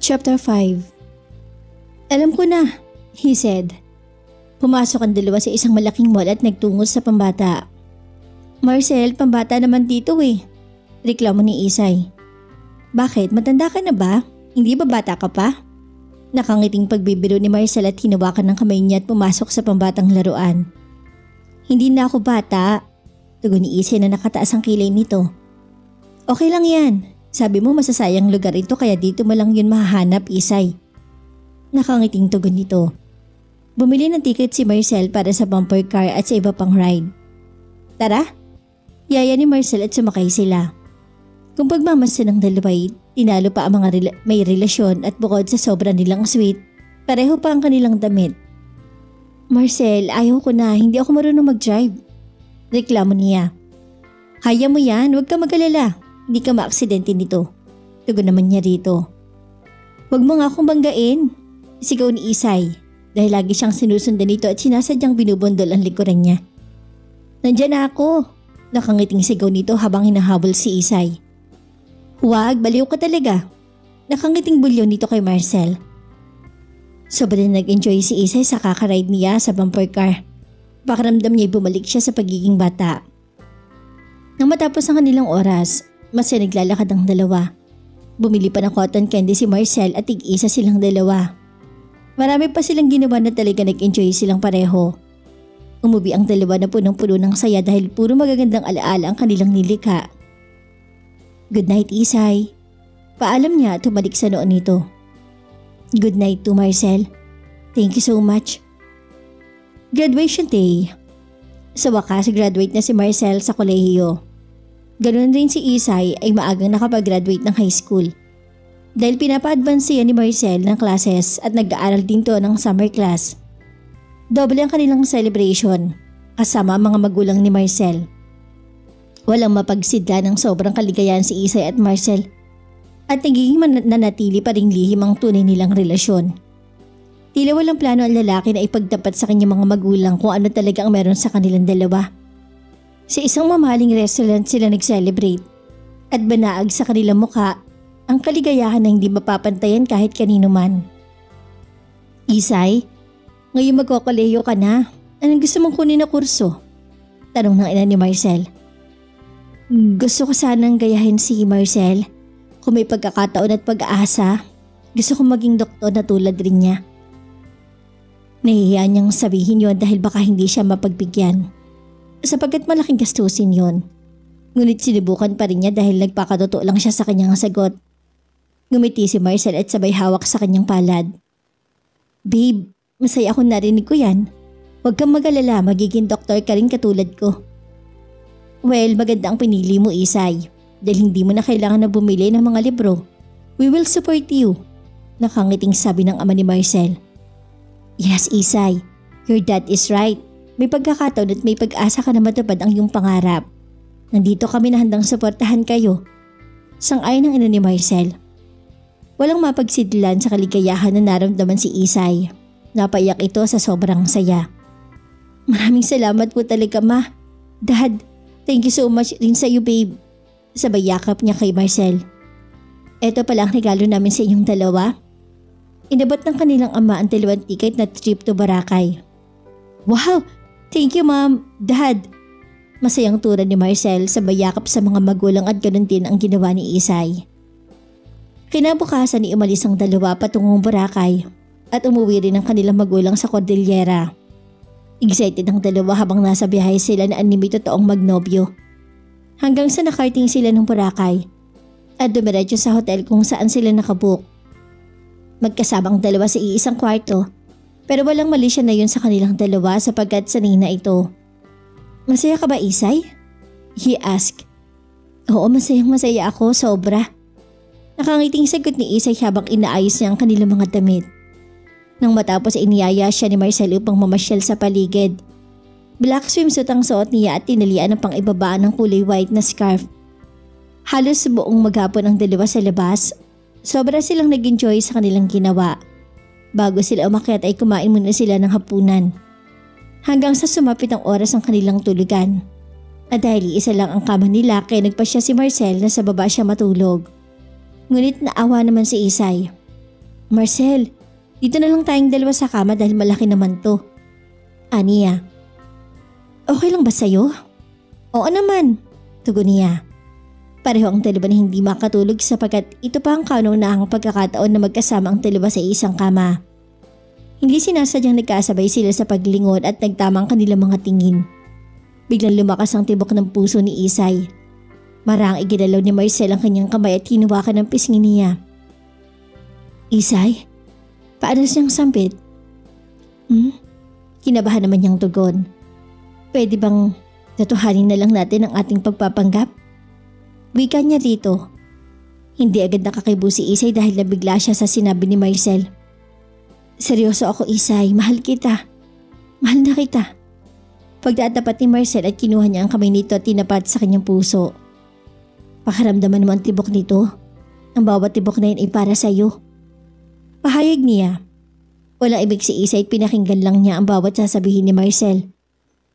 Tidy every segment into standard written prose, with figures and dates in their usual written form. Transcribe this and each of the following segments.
Chapter 5. Alam ko na, he said. Pumasok ang dalawa sa isang malaking mall at nagtungo sa pambata. Marcel, pambata naman dito eh. Reklamo ni Isay. Bakit? Matanda ka na ba? Hindi ba bata ka pa? Nakangiting pagbibiro ni Marcel at hinawakan ng kamay niya at pumasok sa pambatang laruan. Hindi na ako bata. Tugon ni Isay na nakataas ang kilay nito. Okay lang yan. Sabi mo masasayang lugar ito kaya dito mo lang yun mahahanap, Isay. Nakangiting tugon nito. Bumili ng ticket si Marcel para sa bumper car at sa iba pang ride. Tara! Yaya ni Marcel at sumakay sila. Kung pagmamasdan ng dalaway, tinalo pa ang mga may relasyon at bukod sa sobra nilang sweet, pareho pa ang kanilang damit. Marcel, ayaw ko na, hindi ako marunong mag-drive. Reklamo niya. Kaya mo yan, huwag ka mag-alala. Hindi ka maaksidente nito. Tugon naman niya rito. Huwag mo nga akong banggain. Sigaw ni Isay dahil lagi siyang sinusundan nito at sinasadyang binubundol ang likuran niya. Nandiyan na ako. Nakangiting sigaw nito habang hinahabol si Isay. Huwag, baliw ka talaga. Nakangiting bulyo nito kay Marcel. Sobrang nag-enjoy si Isay sa kakaride niya sa bumper car. Pakiramdam niya bumalik siya sa pagiging bata. Nang matapos ang kanilang oras, masaya naglalakad ang dalawa. Bumili pa ng cotton candy si Marcel at tig-isa silang dalawa. Marami pa silang ginawa na talaga nag-enjoy silang pareho. Umuwi ang dalawa na punong-puno ng saya dahil puro magagandang alaala ang kanilang nilikha. Good night, Isay. Paalam niya at tumalik sa noon nito. Good night to Marcel. Thank you so much. Graduation day. Sa wakas, graduate na si Marcel sa kolehiyo. Ganoon rin si Isay ay maagang nakapag-graduate ng high school. Dahil pinapa-advance siya ni Marcel ng classes at nag-aaral din to ng summer class. Doble ang kanilang celebration kasama ang mga magulang ni Marcel. Walang mapagsidla ng sobrang kaligayahan si Isay at Marcel at nagiging nanatili pa ring lihim ang tunay nilang relasyon. Tila walang plano ang lalaki na ipagtapat sa kanyang mga magulang kung ano talaga ang meron sa kanilang dalawa. Sa isang mamahaling restaurant sila nag-celebrate at banaag sa kanilang mukha ang kaligayahan na hindi mapapantayan kahit kanino man. Isay, ngayon magkokolehiyo ka na. Anong gusto mong kunin na kurso? Tanong ng ina ni Marcel. Gusto ko sanang gayahin si Marcel. Kung may pagkakataon at pag-aasa, gusto kong maging doktor na tulad rin niya. Nahihiya niyang sabihin yon dahil baka hindi siya mapagbigyan. Sapagkat malaking gastusin yon. Ngunit sinubukan pa rin niya dahil nagpakatotoo lang siya sa kanyang sagot. Ngumiti si Marcel at sabay hawak sa kanyang palad. Babe, masaya akong narinig ko yan. Huwag kang mag-alala, magiging doktor ka rin katulad ko. Well, maganda ang pinili mo, Isay. Dahil hindi mo na kailangan na bumili ng mga libro. We will support you. Nakangiting sabi ng ama ni Marcel. Yes, Isay. Your dad is right. May pagkakataon at may pag-asa ka na matupad ang iyong pangarap. Nandito kami na handang suportahan kayo. Sang-ayon ng ina ni Marcel. Walang mapagsidlan sa kaligayahan na naramdaman si Isay. Napaiyak ito sa sobrang saya. Maraming salamat po talaga, Ma. Dad, thank you so much rin sa iyo, babe. Sabay yakap niya kay Marcel. Eto pala ang regalo namin sa inyong dalawa. Inabot ng kanilang ama ang dalawang ticket na trip to Boracay. Wow! Thank you, Mom. Dad. Masayang turan ni Marcel sabay yakap sa mga magulang at ganun din ang ginawa ni Isay. Kinabukasan ni umalis ang dalawa patungong Boracay at umuwi rin ang kanilang magulang sa Cordillera. Excited ang dalawa habang nasa biyahe sila na anime totoong magnobyo. Hanggang sa nakarting sila ng Boracay at dumiretso sa hotel kung saan sila nakabook. Magkasabang dalawa sa iisang kwarto pero walang mali siya na yun sa kanilang dalawa sapagkat sanay na ito. Masaya ka ba, Isay? He asked. Oo, masayang-masaya ako, sobra. Nakangiting sagot ni Isay habang inaayos niya ang kanilang mga damit. Nang matapos iniyaya siya ni Marcel upang mamasyal sa paligid. Black swimsuit ang suot niya at tinalian ng pang-ibabaan ng kulay white na scarf. Halos buong maghapon ang dalawa sa labas. Sobra silang nag-enjoy sa kanilang ginawa. Bago sila umakyat ay kumain muna sila ng hapunan. Hanggang sa sumapit ang oras ng kanilang tulugan. At dahil isa lang ang kama nila kaya nagpasya si Marcel na sa baba siya matulog. Ngunit naawa naman si Isay. Marcel, dito na lang tayong dalawa sa kama dahil malaki naman to. Ani niya. Okay lang ba sa'yo? Oo naman, tugon niya. Pareho ang dalawa na hindi makatulog sapagkat ito pa ang kauna-unahang pagkakataon na magkasama ang dalawa sa isang kama. Hindi sinasadyang nagkasabay sila sa paglingon at nagtama ang kanilang mga tingin. Biglang lumakas ang tibok ng puso ni Isay. Marang iginalaw ni Marcel ang kanyang kamay at hinuwakan ng pisngi niya. Isay? Paano siyang sampit? Kinabahan naman niyang tugon. Pwede bang tatuhanin na lang natin ang ating pagpapanggap? Wika niya dito. Hindi agad nakakibo si Isay dahil nabigla siya sa sinabi ni Marcel. Seryoso ako, Isay. Mahal kita. Mahal na kita. Pagtatapat ni Marcel at kinuha niya ang kamay nito at tinapat sa kanyang puso. Pakaramdaman mo ang tibok nito. Ang bawat tibok na yun ay para sa iyo. Pahayag niya. Walang ibig si Isay at pinakinggan lang niya ang bawat sasabihin ni Marcel.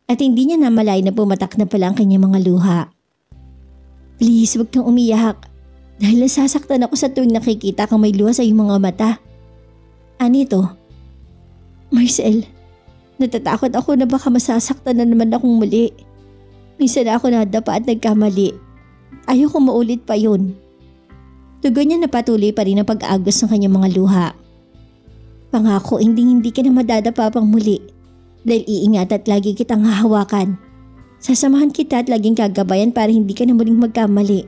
At hindi niya namalay na pumatak na pala ang kanyang mga luha. Please, wag kang umiyak. Dahil nasasaktan ako sa tuwing nakikita kang may luha sa iyong mga mata. Anito? Marcel, natatakot ako na baka masasaktan na naman akong muli. Minsan ako nadapa at nagkamali. Ayoko maulit pa yun. Tugon niya na patuloy pa rin ang pag-agos ng kanyang mga luha. Pangako, hindi ka na madadapa pang muli. Dahil iingat at lagi kitang hahawakan. Sasamahan kita at laging kagabayan para hindi ka na muling magkamali.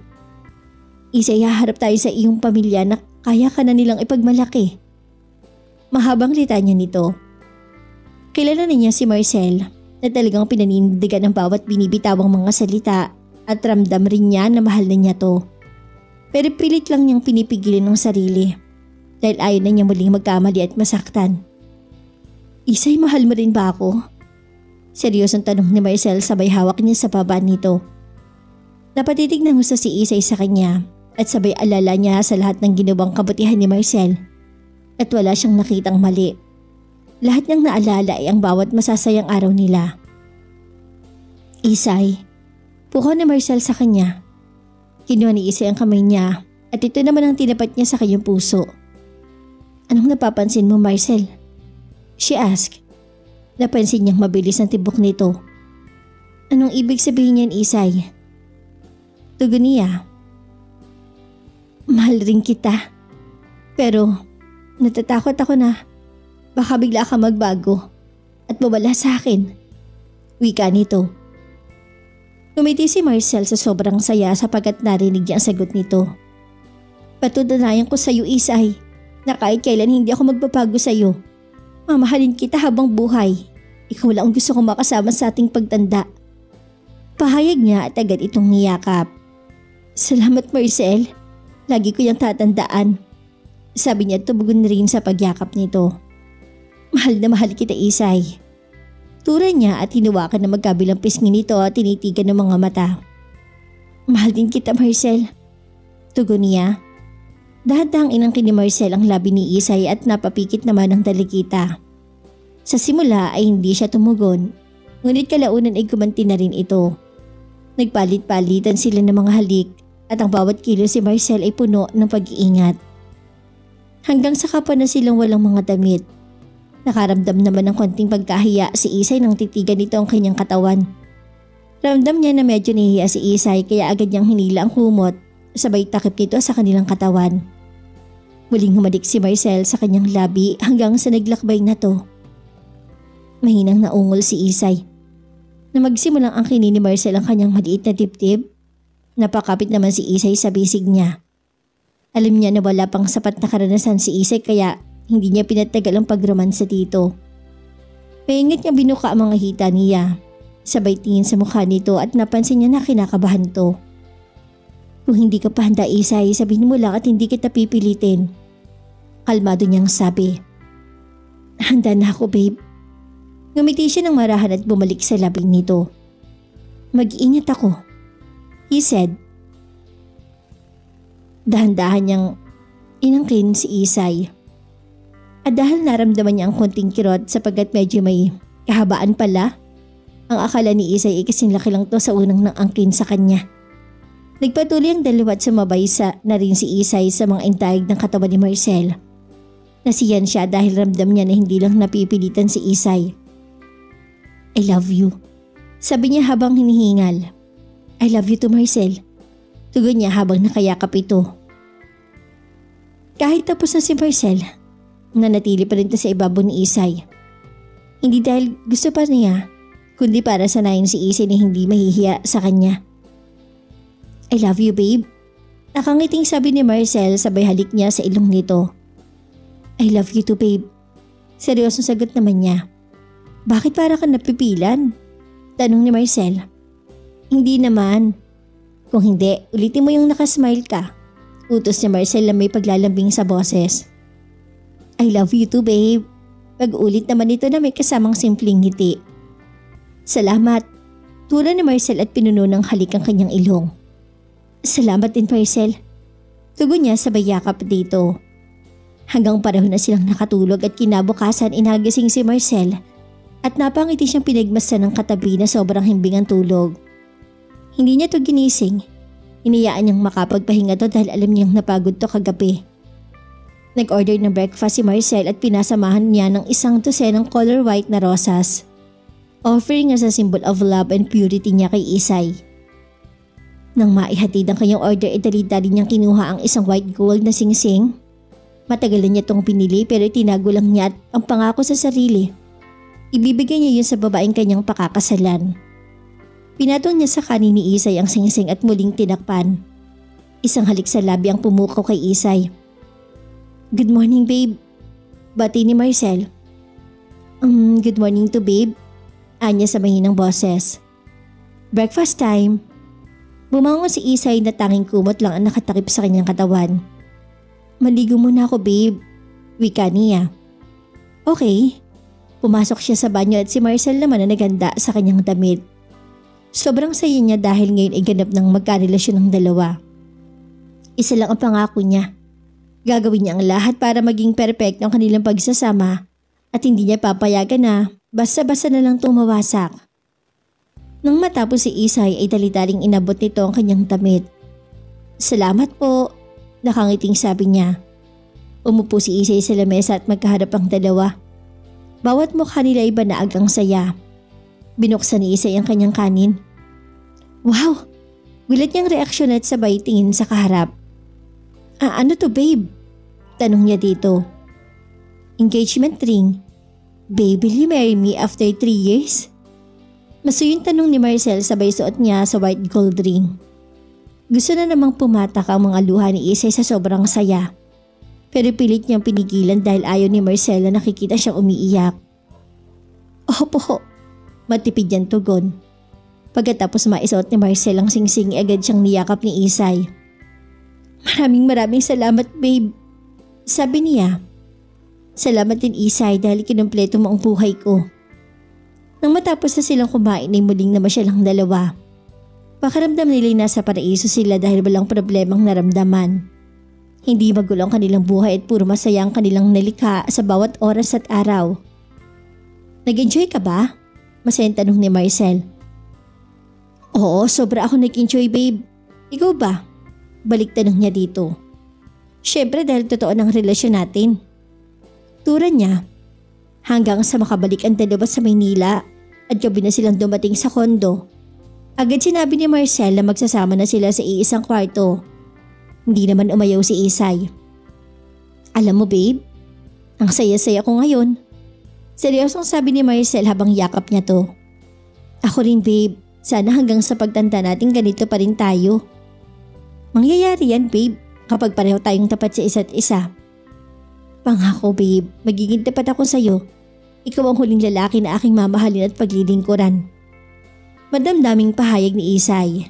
Isay, haharap tayo sa iyong pamilya na kaya ka na nilang ipagmalaki. Mahabang litanya nito. Kilala na niya si Marcel na talagang pinanindigan ng bawat binibitawang mga salita at ramdam rin niya na mahal na niya to. Pero pilit lang niyang pinipigilin ng sarili dahil ayaw na niya muling magkamali at masaktan. Isay, mahal mo rin ba ako? Seryosong tanong ni Marcel sabay hawak niya sa baba nito. Napatitig ng husto si Isay sa kanya at sabay alala niya sa lahat ng ginawang kabutihan ni Marcel at wala siyang nakitang mali. Lahat niyang naalala ay ang bawat masasayang araw nila. Isay, pukaw ni Marcel sa kanya. Kinuha ni Isay ang kamay niya at ito naman ang tinapat niya sa kanyang puso. Anong napapansin mo, Marcel? She asked. Napansin niyang mabilis ang tibok nito. Anong ibig sabihin niyan, Isay? Tugon niya. Mahal rin kita. Pero natatakot ako na baka bigla ka magbago at mawala sa akin. Wika nito. Kumiti si Marcel sa sobrang saya sapagkat narinig niya ang sagot nito. Patutunayan ko sa iyo, Isay, na kahit kailan hindi ako magbabago sa iyo. Mamahalin kita habang buhay. Ikaw lang ang gusto kong makasama sa ating pagtanda. Pahayag niya at agad itong niyakap. Salamat, Marcel. Lagi ko yung tatandaan. Sabi niya tumugon rin sa pagyakap nito. Mahal na mahal kita, Isay. Tura niya at hinuwakan na magkabilang pisngi nito at tinitigan ng mga mata. Mahal din kita, Marcel. Tugon niya. Dahan-dahang inangkin ni Marcel ang labi ni Isay at napapikit naman ang dalikita. Sa simula ay hindi siya tumugon, ngunit kalaunan ay gumanti na rin ito. Nagpalit-palitan sila ng mga halik at ang bawat kilos si Marcel ay puno ng pag-iingat. Hanggang sa kapwa na silang walang mga damit. Nakaramdam naman ng konting pagkahiya si Isay nang titigan nito ang kanyang katawan. Ramdam niya na medyo nahihiya si Isay kaya agad niyang hinila ang kumot sabay takip nito sa kanilang katawan. Muling humalik si Marcel sa kanyang labi hanggang sa naglakbay na to. Mahinang naungol si Isay. Na magsimulang angkinin ni Marcel ang kanyang maliit na dibdib, napakapit naman si Isay sa bisig niya. Alam niya na wala pang sapat na karanasan si Isay kaya hindi niya pinatagal ang pagromansa dito. Maingit niya binuka ang mga hita niya. Sabay tingin sa mukha nito at napansin niya na kinakabahan to. Kung hindi ka pa handa, Isay, sabihin mo lang at hindi kita pipilitin. Kalmado niyang sabi. Handa na ako, babe. Ngumiti siya ng marahan at bumalik sa labing nito. Mag-ingat ako, he said. Dahan-dahan niyang inangkin si Isay. At dahil naramdaman niya ang konting kirot sapagkat medyo may kahabaan pala, ang akala ni Isay ay kasing laki lang to sa unang nang angkin sa kanya. Nagpatuloy ang dalawa at sumabay na rin si Isay sa mga intayag ng katawan ni Marcel. Nasiyan siya dahil ramdam niya na hindi lang napipilitan si Isay. I love you. Sabi niya habang hinihingal. I love you too, Marcel. Tugon niya habang nakayakap ito. Kahit tapos na si Marcel, nanatili pa rin sa ibabaw ni Isay. Hindi dahil gusto pa niya, kundi para sanayin si Isay na hindi mahihiya sa kanya. I love you, babe. Nakangiting sabi ni Marcel sabay halik niya sa ilong nito. I love you too, babe. Seryosong sagot naman niya. Bakit para ka napipilan? Tanong ni Marcel. Hindi naman. Kung hindi, ulitin mo yung nakasmile ka. Utos ni Marcel na may paglalambing sa boses. I love you too, babe. Pag-ulit naman ito na may kasamang simpleng ngiti. Salamat. Tula ni Marcel at pinuno ng halik ang kanyang ilong. Salamat din, Marcel. Tugon niya sabay yakap dito. Hanggang panahon na silang nakatulog at kinabukasan inagising si Marcel at napangiti siyang pinagmasdan ng katabi na sobrang himbing ang tulog. Hindi niya to ginising. Iniyaan niyang makapagpahinga to dahil alam niyang napagod to kagabi. Nag-order ng breakfast si Marcel at pinasamahan niya ng 1 dosenang color white na rosas. Offering as a symbol of love and purity niya kay Isay. Nang maihatid ang kanyang order ay dali-dali niyang kinuha ang isang white gold na singsing. Matagal na niya itong pinili pero tinago lang niya at ang pangako sa sarili. Ibibigay niya yun sa babaeng kanyang pakakasalan. Pinatong niya sa kanin ni Isay ang singsing at muling tinakpan. Isang halik sa labi ang pumukaw kay Isay. Good morning, babe. Bati ni Marcel. Good morning to babe. Anya sa mahinang boses. Breakfast time. Bumangon si Isay na tanging kumot lang ang nakatakip sa kanyang katawan. Maligo muna ako, babe. Wika niya. Okay. Pumasok siya sa banyo at si Marcel naman na naganda sa kanyang damit. Sobrang saya niya dahil ngayon ay ganap ng magkarelasyon ng dalawa. Isa lang ang pangako niya. Gagawin niya ang lahat para maging perfect ang kanilang pagsasama at hindi niya papayagan na basta-basta na lang tumawasak. Nang matapos si Isay ay dali-daling inabot nito ang kanyang damit. Salamat po, nakangiting sabi niya. Umupo si Isay sa lamesa at magkaharap ang dalawa. Bawat mukha nila ay banaag ang saya. Binuksan ni Isay ang kanyang kanin. Wow! Gulat niyang reaksyon at sabay tingin sa kaharap. Ano to, babe? Tanong niya dito. Engagement ring. Babe, will you marry me after 3 years? Masuyong tanong ni Marcel sabay suot niya sa white gold ring. Gusto na namang pumatak ang mga luha ni Isay sa sobrang saya. Pero pilit niyang pinigilan dahil ayaw ni Marcel na nakikita siyang umiiyak. Opo, matipid yan tugon. Pagkatapos maisuot ni Marcel ang singsing agad siyang niyakap ni Isay. Maraming salamat, babe. Sabi niya. Salamat din, Isay, dahil kinumpleto mo ang buhay ko. Nang matapos na silang kumain ay muling namasyalang dalawa. Pakaramdam nila'y nasa paraiso sila dahil walang problemang naramdaman. Hindi magulo ang kanilang buhay at puro masaya ang kanilang nalikha sa bawat oras at araw. Nag-enjoy ka ba? Masayang tanong ni Marcel. Oo, sobra ako nag-enjoy, babe. Ikaw ba? Balik tanong niya dito. Siyempre dahil totoo ng relasyon natin. Turan niya. Hanggang sa makabalik ang dalawa sa Maynila at gabi na silang dumating sa kondo. Agad sinabi ni Marcel na magsasama na sila sa iisang kwarto. Hindi naman umayaw si Isay. Alam mo, babe, ang saya-saya ko ngayon. Seryosong sabi ni Marcel habang yakap niya to. Ako rin, babe. Sana hanggang sa pagtanda natin ganito pa rin tayo. Mangyayari yan, babe, kapag pareho tayong tapat sa isa't isa. Pangako, babe, magiging tapat ako sa'yo. Ikaw ang huling lalaki na aking mamahalin at paglilingkuran. Madamdaming pahayag ni Isay.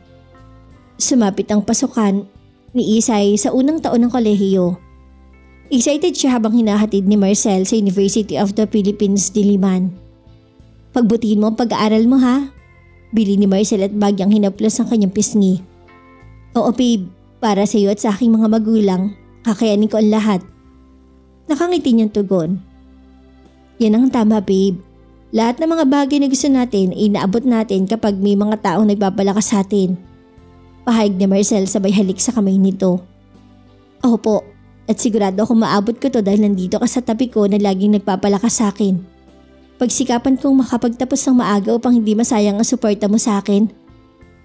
Sumapit ang pasukan ni Isay sa unang taon ng kolehiyo. Excited siya habang hinahatid ni Marcel sa University of the Philippines, Diliman. Pagbutihin mo ang pag-aaral mo, ha? Bili ni Marcel at bagyang hinaplos ang kanyang pisngi. Oo, babe, para sa iyo at sa aking mga magulang, kakayanin ko ang lahat. Nakangiti niyang tugon. Yan ang tama, babe. Lahat ng mga bagay na gusto natin ay inaabot natin kapag may mga taong nagpapalakas sa atin. Pahayag ni Marcel sabay halik sa kamay nito. Opo, At sigurado ako maabot ko to dahil nandito ka sa tabi ko na laging nagpapalakas sa akin. Pagsikapan kong makapagtapos ng maaga upang hindi masayang ang suporta mo sa akin.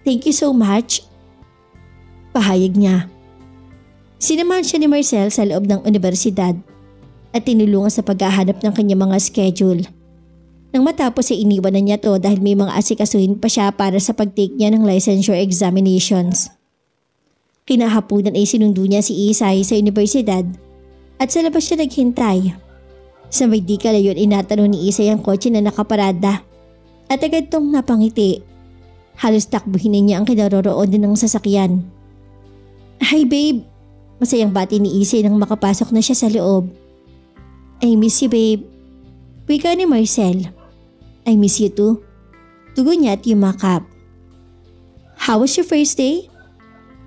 Thank you so much. Pahayag niya. Sinamahan siya ni Marcel sa loob ng universidad at tinulungan sa paghahanap ng kanyang mga schedule. Nang matapos ay iniwan na niya to dahil may mga asikasuhin pa siya para sa pag-take niya ng licensure examinations. Kinahaponan ay sinundo niya si Isay sa universidad at sa labas siya naghintay. Sa may di kalayon ay natanong ni Isay ang kotse na nakaparada at agad tong napangiti. Halos takbuhin na niya ang kinaroroon din ng sasakyan. Hi babe! Masayang bati ni Isay nang makapasok na siya sa loob. I miss you babe. Wika ni Marcel. I miss you too. Tugon niya at yumakap. How was your first day?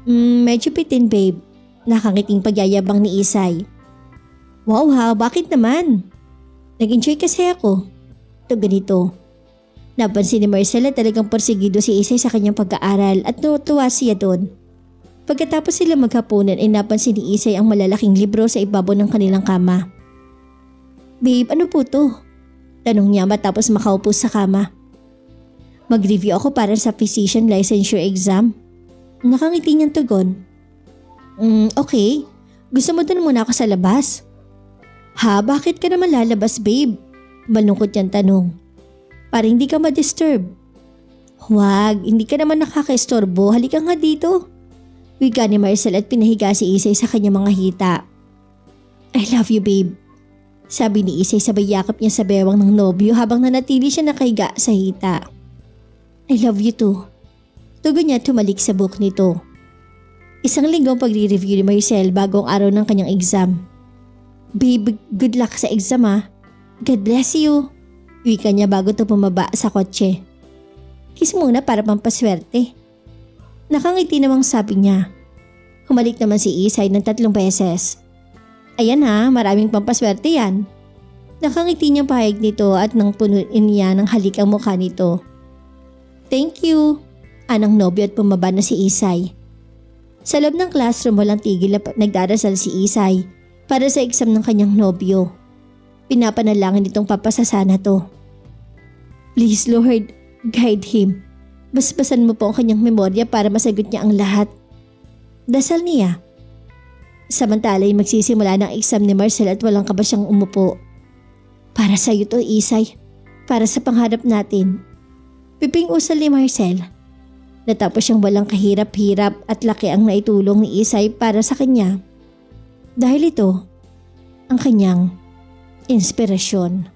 Medyo bitin babe. Nakangiting pagyayabang ni Isay. Wow ha, bakit naman? Nag-enjoy kasi ako. Ito ganito. Napansin ni Marcel na talagang porsigido si Isay sa kanyang pag-aaral at natuwa siya doon. Pagkatapos sila maghapunan ay napansin ni Isay ang malalaking libro sa ibabaw ng kanilang kama. Babe, ano po to? Tanong niya matapos makaupo sa kama. Mag-review ako para sa physician licensure exam. Nakangiti niyang tugon. Okay. Gusto mo dun muna ako sa labas? Ha, bakit ka naman lalabas babe? Malungkot niyang tanong. Para hindi ka ma-disturb. Huwag, hindi ka naman nakaka-istorbo. Halika nga dito. Wika ni Marcel at pinahiga si Isay sa kanyang mga hita. I love you babe. Sabi ni Isay sabay yakap niya sa bewang ng nobyo habang nanatili siya nakahiga sa hita. I love you too. Tugon niya tumalik sa book nito. Isang linggong pagre-review ni Marcel bago ang araw ng kanyang exam. Babe, good luck sa exam ha. God bless you. Wika niya bago to bumaba sa kotse. Kiss muna para pampaswerte. Nakangiti namang sabi niya. Humalik naman si Isay ng 3 beses. Ayan ha, maraming pampaswerte yan. Nakangiti niyang pahayag nito at nang punuin niya ng halik ang mukha nito. Thank you. Anang nobyo at bumaba na si Isay. Sa loob ng classroom walang tigil na nagdarasal si Isay para sa exam ng kanyang nobyo. Pinapanalangin itong papasasana to. Please Lord, guide him. Basbasan mo po ang kanyang memorya para masagot niya ang lahat. Dasal niya. Samantala ay magsisimula ng exam ni Marcel at walang kaba siyang umupo. Para sa iyo to Isay. Para sa pangarap natin. Piping usal ni Marcel. Natapos siyang walang kahirap-hirap at laki ang naitulong ni Isay para sa kanya. Dahil ito, ang kanyang inspirasyon.